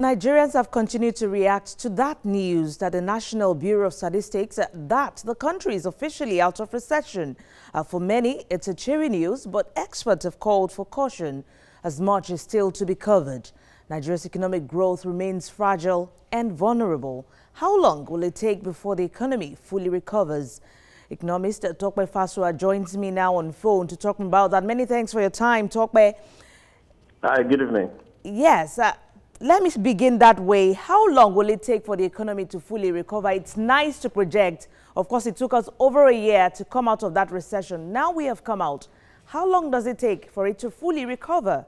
Nigerians have continued to react to that news that the National Bureau of Statistics that the country is officially out of recession. For many, it's a cheery news, but experts have called for caution as much is still to be covered. Nigeria's economic growth remains fragile and vulnerable. How long will it take before the economy fully recovers? Economist Tope Fasua joins me now on phone to talk about that. Many thanks for your time, Tope. Hi, good evening. Yes. Let me begin that way. How long will it take for the economy to fully recover? It's nice to project. Of course, it took us over a year to come out of that recession. Now we have come out. How long does it take for it to fully recover?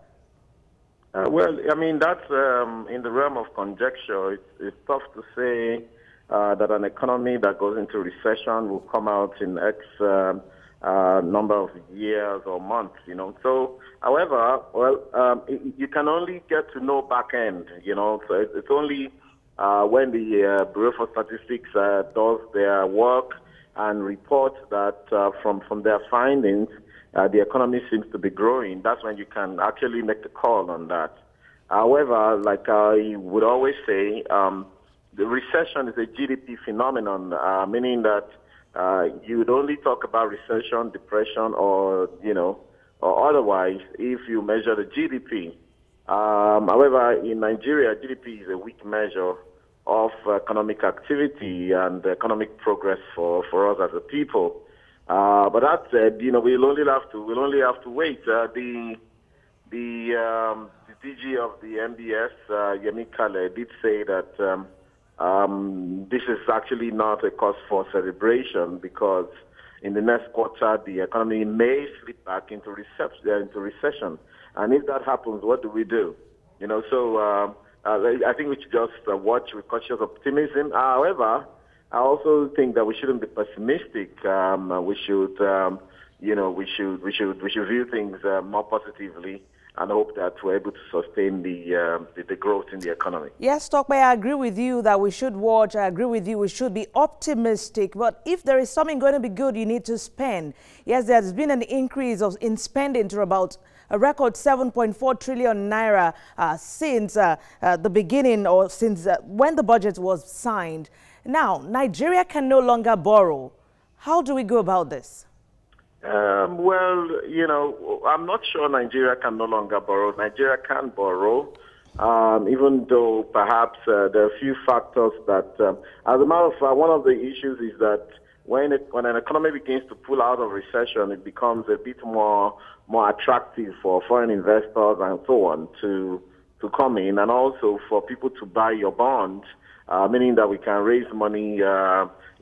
Well, I mean, that's in the realm of conjecture. It's tough to say that an economy that goes into recession will come out in X number of years or months, you know. So, however, well, you can only get to know back end, you know. So it's only when the Bureau for Statistics does their work and reports that from their findings, the economy seems to be growing. That's when you can actually make the call on that. However, like I would always say, the recession is a GDP phenomenon, meaning that you would only talk about recession, depression, or or otherwise if you measure the GDP. However, in Nigeria, GDP is a weak measure of economic activity and economic progress for us as a people. But that said, we'll only have to wait. The DG of the MBS, Yemi Kale, did say that this is actually not a cause for celebration because in the next quarter the economy may slip back into recession. And if that happens, what do we do? So I think we should just watch with cautious optimism. However, I also think that we shouldn't be pessimistic. We should view things more positively and hope that we're able to sustain the growth in the economy. Yes, Tope, I agree with you that we should watch. I agree with you, we should be optimistic. But if there is something going to be good, you need to spend. Yes, there's been an increase in spending to about a record 7.4 trillion naira since the beginning or since when the budget was signed. Now, Nigeria can no longer borrow. How do we go about this? Well, I'm not sure Nigeria can no longer borrow. Nigeria can borrow, even though perhaps there are a few factors that, as a matter of fact, one of the issues is that when an economy begins to pull out of recession, it becomes a bit more attractive for foreign investors and so on to come in, and also for people to buy your bonds, meaning that we can raise money.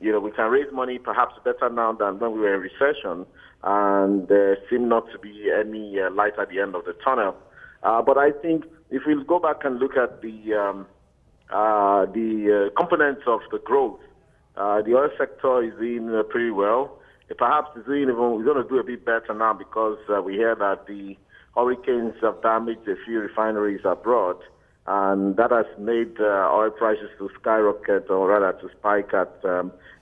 We can raise money perhaps better now than when we were in recession, and there seems not to be any light at the end of the tunnel. But I think if we go back and look at the components of the growth, the oil sector is doing pretty well. Perhaps we're going to do a bit better now because we hear that the hurricanes have damaged a few refineries abroad, and that has made oil prices to skyrocket, or rather to spike at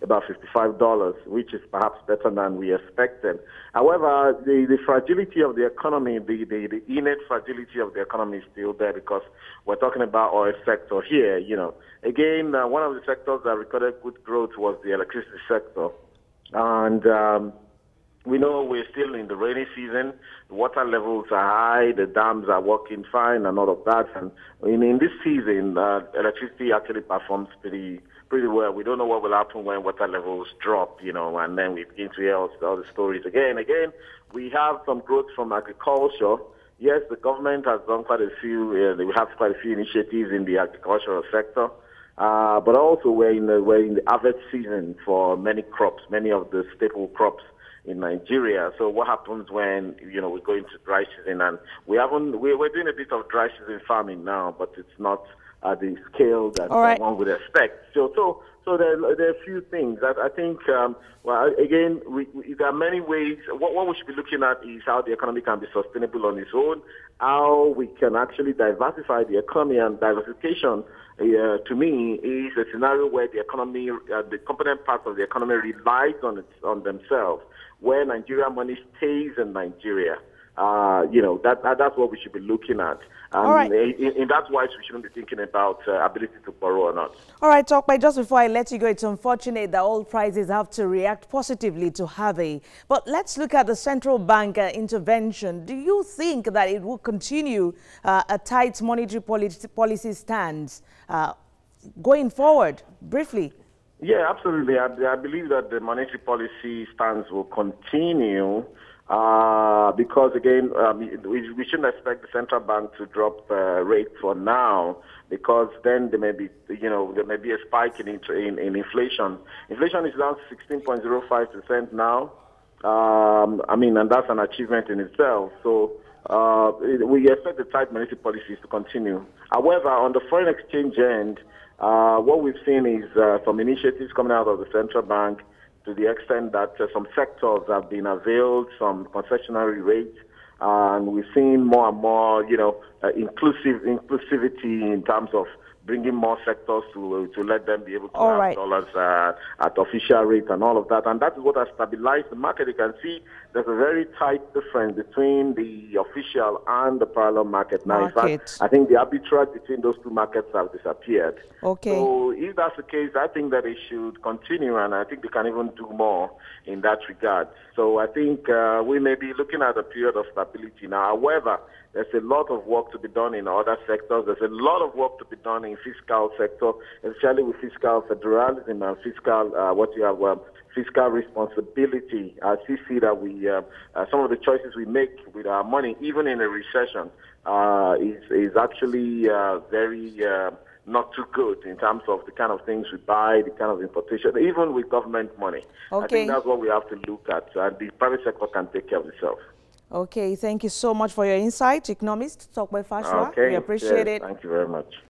about $55, which is perhaps better than we expected. However, the fragility of the economy, the innate fragility of the economy is still there because we're talking about oil sector here. Again, one of the sectors that recorded good growth was the electricity sector. And we know we're still in the rainy season. The water levels are high. The dams are working fine and all of that. And in this season, electricity actually performs pretty well. We don't know what will happen when water levels drop, and then we begin to hear all the stories again. Again, we have some growth from agriculture. Yes, the government has done quite a few. We have quite a few initiatives in the agricultural sector. But also we're in the harvest season for many crops, many of the staple crops in Nigeria. So what happens when we go into dry season? And we're doing a bit of dry season farming now, but it's not at the scale that one would expect. So there are a few things that I think. Again, there are many ways. What we should be looking at is how the economy can be sustainable on its own, how we can actually diversify the economy, and diversification. To me, is a scenario where the economy, the component parts of the economy relies on themselves, where Nigeria money stays in Nigeria. that's what we should be looking at. And All right. in that wise, we shouldn't be thinking about ability to borrow or not. All right, Tope, just before I let you go, it's unfortunate that oil prices have to react positively to Harvey. But let's look at the central bank intervention. Do you think that it will continue a tight monetary policy stance going forward? Briefly. Yeah, absolutely. I believe that the monetary policy stance will continue. Because again, we shouldn't expect the central bank to drop rates for now, because then there may be a spike in inflation. Inflation is down to 16.05% now. And that's an achievement in itself. So we expect the tight monetary policies to continue. However, on the foreign exchange end, what we've seen is some initiatives coming out of the central bank, to the extent that some sectors have been availed some concessionary rates, and we're seeing more and more, inclusivity in terms of bringing more sectors to let them be able to have dollars at official rate and all of that. And that is what has stabilized the market. You can see there's a very tight difference between the official and the parallel market. Now, in fact, I think the arbitrage between those two markets have disappeared. Okay. So if that's the case, I think that it should continue, and I think they can even do more in that regard. So I think we may be looking at a period of stability now. However, there's a lot of work to be done in other sectors. There's a lot of work to be done in fiscal sector, especially with fiscal federalism and fiscal fiscal responsibility. As you see that we some of the choices we make with our money, even in a recession, is actually very not too good in terms of the kind of things we buy, the kind of importation, even with government money. Okay. I think that's what we have to look at. The private sector can take care of itself. Okay, thank you so much for your insight, economist Tope Fasua. Okay, we appreciate it. Thank you very much.